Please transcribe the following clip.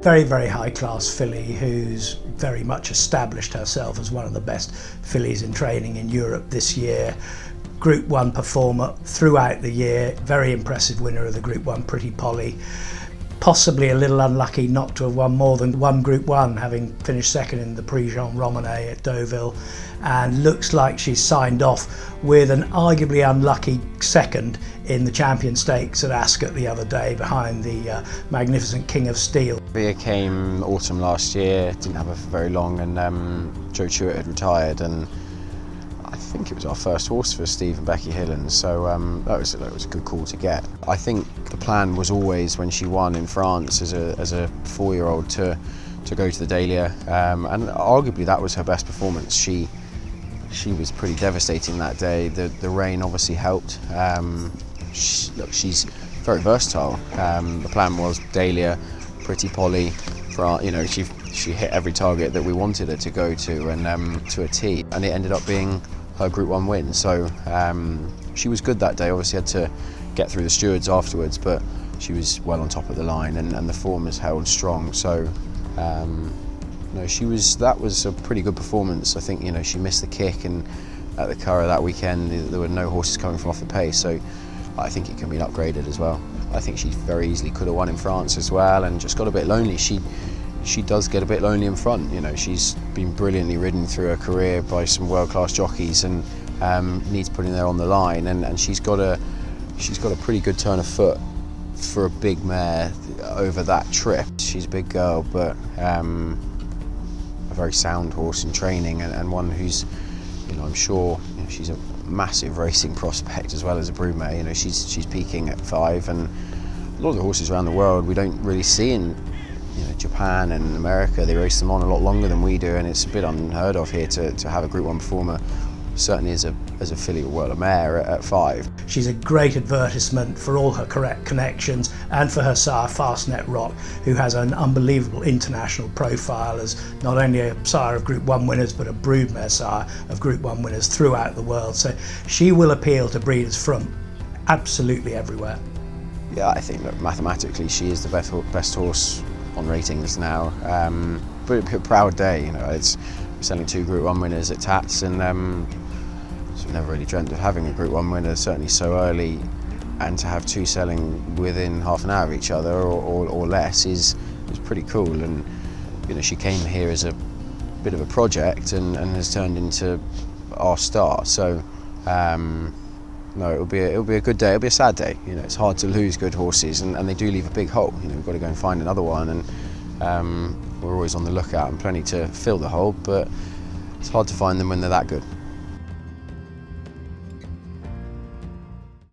Very, very high class filly who's very much established herself as one of the best fillies in training in Europe this year. Group 1 performer throughout the year, very impressive winner of the Group 1 Pretty Polly. Possibly a little unlucky not to have won more than one Group 1, having finished second in the Prix Jean Romanet at Deauville, and looks like she's signed off with an arguably unlucky second in the Champion Stakes at Ascot the other day behind the magnificent King of Steel. Via came autumn last year, didn't have her for very long, and Joe Chewett had retired, and I think it was our first horse for Steve and Becky Hillen, so that was a good call to get. I think the plan was always, when she won in France as a 4-year-old, to go to the Dahlia, and arguably that was her best performance. She was pretty devastating that day. The rain obviously helped. She's very versatile. The plan was Dahlia, Pretty Polly. She hit every target that we wanted her to go to, and to a T, and it ended up being her Group 1 win. So she was good that day. Obviously had to get through the stewards afterwards, but she was well on top of the line, and the form has held strong. So no, that was a pretty good performance. I think she missed the kick, and at the Curragh that weekend there were no horses coming from off the pace, so I think it can be upgraded as well. I think she very easily could have won in France as well, and just got a bit lonely. She does get a bit lonely in front. She's been brilliantly ridden through her career by some world-class jockeys, and needs putting there on the line. And she's got a pretty good turn of foot for a big mare over that trip. She's a big girl, but a very sound horse in training, and one who's, I'm sure she's a massive racing prospect as well as a broodmare. She's peaking at 5, and a lot of the horses around the world we don't really see in Japan and America. They race them on a lot longer than we do, and it's a bit unheard of here to have a Group 1 performer, certainly as a filly or a mare at 5. She's a great advertisement for all her correct connections, and for her sire Fastnet Rock, who has an unbelievable international profile as not only a sire of Group 1 winners, but a broodmare sire of Group 1 winners throughout the world. So she will appeal to breeders from absolutely everywhere. Yeah, I think that mathematically she is the best horse on ratings now, but a proud day. It's selling 2 Group 1 winners at Tats, and so never really dreamt of having a Group 1 winner, certainly so early, and to have 2 selling within half an hour of each other or less is pretty cool. And she came here as a bit of a project and has turned into our star. So no, it'll be a good day. It'll be a sad day. It's hard to lose good horses, and they do leave a big hole. We've got to go and find another one, and we're always on the lookout and plenty to fill the hole, but it's hard to find them when they're that good.